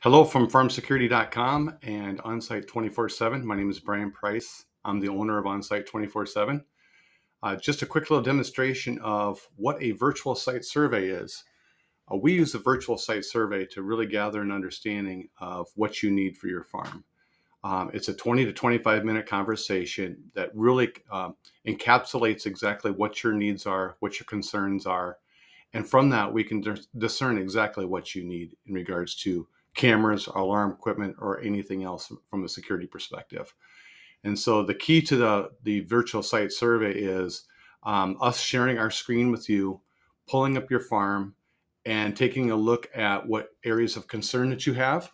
Hello from FarmSecurity.com and Onsite 24/7. My name is Brian Price. I'm the owner of Onsite 24/7. Just a quick little demonstration of what a virtual site survey is. We use a virtual site survey to really gather an understanding of what you need for your farm. It's a 20 to 25 minute conversation that really encapsulates exactly what your needs are, what your concerns are, and from that, we can discern exactly what you need in regards to cameras, alarm equipment, or anything else from a security perspective. And so the key to the virtual site survey is us sharing our screen with you, pulling up your farm, and taking a look at what areas of concern that you have,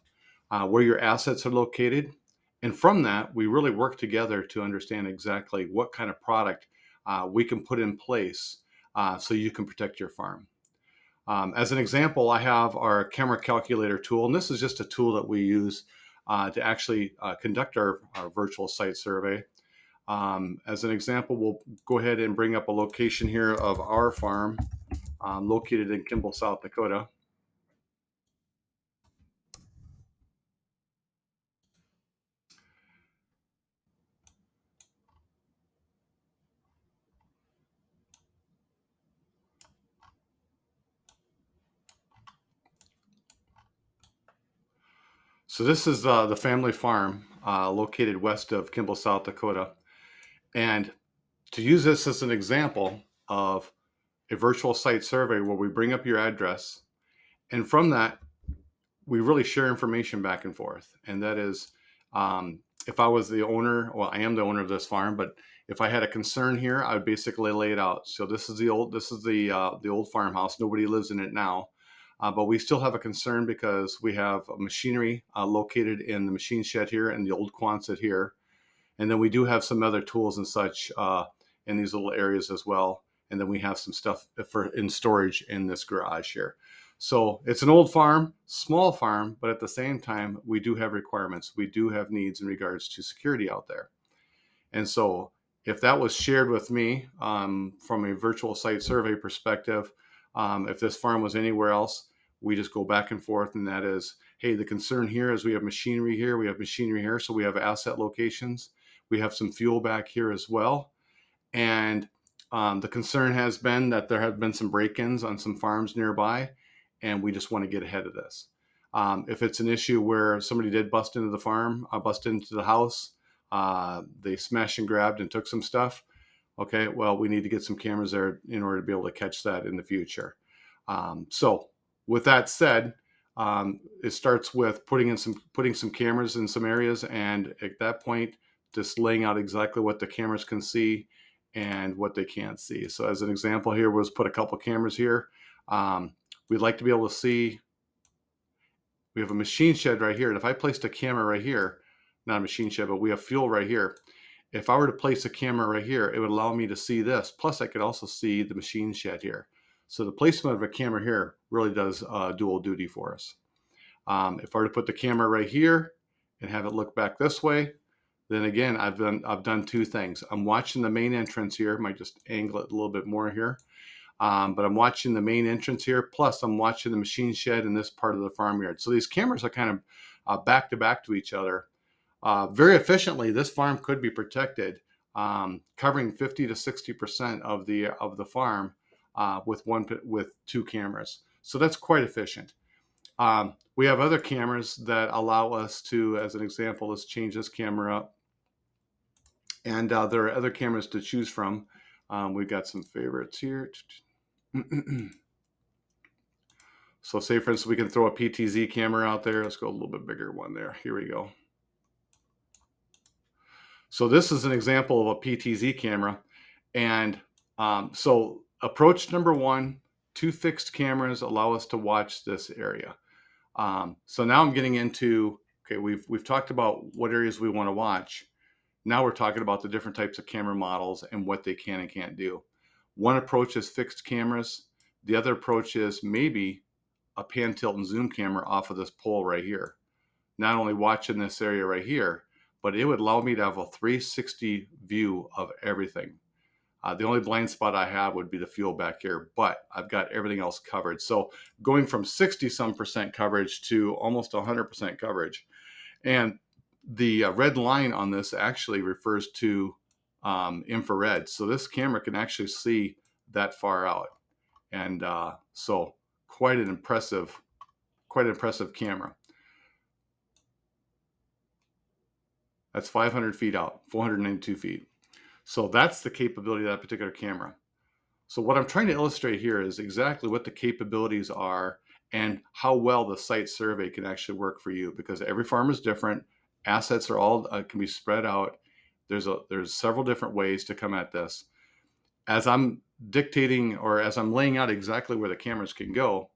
where your assets are located. And from that, we really work together to understand exactly what kind of product we can put in place so you can protect your farm. As an example, I have our camera calculator tool, and this is just a tool that we use to actually conduct our virtual site survey. As an example, we'll go ahead and bring up a location here of our farm located in Kimball, South Dakota. So this is the family farm located west of Kimball, South Dakota. And to use this as an example of a virtual site survey where we bring up your address, and from that, we really share information back and forth. And that is, if I was the owner, well, I am the owner of this farm, but if I had a concern here, I would basically lay it out. So this is the old farmhouse. Nobody lives in it now, but we still have a concern because we have machinery located in the machine shed here and the old Quonset here. And then we do have some other tools and such in these little areas as well. And then we have some stuff in storage in this garage here. So it's an old farm, small farm, but at the same time, we do have requirements. We do have needs in regards to security out there. And so if that was shared with me from a virtual site survey perspective, if this farm was anywhere else, we just go back and forth. And that is, hey, the concern here is we have machinery here, we have machinery here. So we have asset locations. We have some fuel back here as well. And the concern has been that there have been some break-ins on some farms nearby, and we just want to get ahead of this. If it's an issue where somebody did bust into the farm, bust into the house, they smashed and grabbed and took some stuff, okay, well, we need to get some cameras there in order to be able to catch that in the future. So with that said, it starts with putting some cameras in some areas, and at that point, just laying out exactly what the cameras can see and what they can't see. So as an example here, we'll just put a couple cameras here. We'd like to be able to see, we have a machine shed right here. And if I placed a camera right here, not a machine shed, but we have fuel right here. If I were to place a camera right here, it would allow me to see this. Plus I could also see the machine shed here. So the placement of a camera here really does dual duty for us. If I were to put the camera right here and have it look back this way, then again, I've done two things. I'm watching the main entrance here. I might just angle it a little bit more here. But I'm watching the main entrance here. Plus I'm watching the machine shed in this part of the farmyard. So these cameras are kind of back to back to each other. Very efficiently, this farm could be protected, covering 50 to 60% of the farm with two cameras. So that's quite efficient. We have other cameras that allow us to, as an example, let's change this camera up. And there are other cameras to choose from. We've got some favorites here. So say, for instance, we can throw a PTZ camera out there. Let's go a little bit bigger one there. Here we go. So this is an example of a PTZ camera. And so approach number one, two fixed cameras allow us to watch this area. So now I'm getting into, okay, we've talked about what areas we want to watch. Now we're talking about the different types of camera models and what they can and can't do. One approach is fixed cameras. The other approach is maybe a pan, tilt, and zoom camera off of this pole right here. Not only watching this area right here, but it would allow me to have a 360 view of everything. The only blind spot I have would be the fuel back here, but I've got everything else covered. So going from 60 some percent coverage to almost 100% coverage. And the red line on this actually refers to infrared. So this camera can actually see that far out. And so quite an impressive camera. That's 500 feet out, 492 feet. So that's the capability of that particular camera. So what I'm trying to illustrate here is exactly what the capabilities are and how well the site survey can actually work for you, because every farm is different. Assets are all can be spread out. There's several different ways to come at this. As I'm dictating, or as I'm laying out exactly where the cameras can go,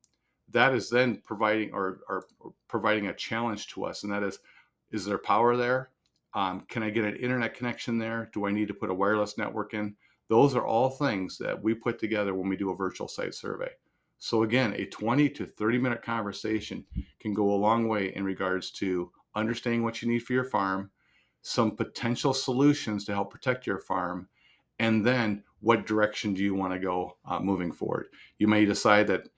that is then providing or providing a challenge to us, and that is there power there? Can I get an internet connection there? Do I need to put a wireless network in? Those are all things that we put together when we do a virtual site survey. So again, a 20 to 30-minute conversation can go a long way in regards to understanding what you need for your farm, some potential solutions to help protect your farm, and then what direction do you want to go moving forward. You may decide that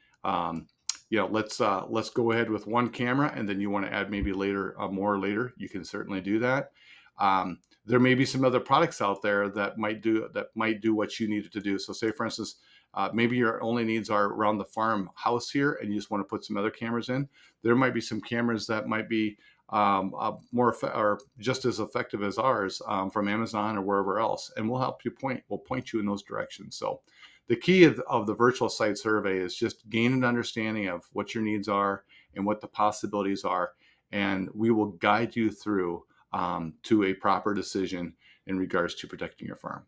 let's go ahead with one camera, and then you want to add maybe later more later. You can certainly do that. There may be some other products out there that might do what you needed to do. So say, for instance, maybe your only needs are around the farmhouse here, and you just want to put some other cameras in. There might be some cameras that might be more or just as effective as ours from Amazon or wherever else, and we'll help you we'll point you in those directions. So the key of the virtual site survey is just gain an understanding of what your needs are and what the possibilities are, and we will guide you through to a proper decision in regards to protecting your farm.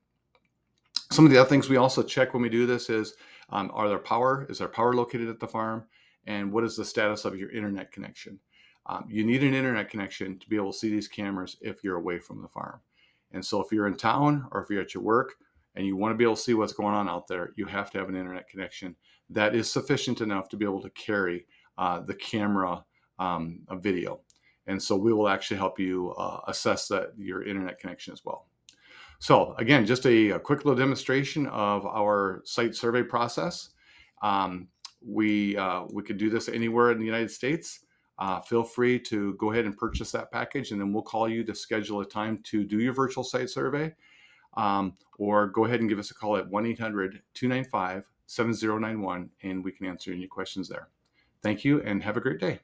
Some of the other things we also check when we do this is, is there power located at the farm? And what is the status of your internet connection? You need an internet connection to be able to see these cameras if you're away from the farm. And so if you're in town or if you're at your work and you want to be able to see what's going on out there, you have to have an internet connection that is sufficient enough to be able to carry the camera video. And so we will actually help you assess your internet connection as well. So again, just a quick little demonstration of our site survey process. We could do this anywhere in the United States. Feel free to go ahead and purchase that package, and then we'll call you to schedule a time to do your virtual site survey. Or go ahead and give us a call at 1-800-295-7091, and we can answer any questions there. Thank you, and have a great day.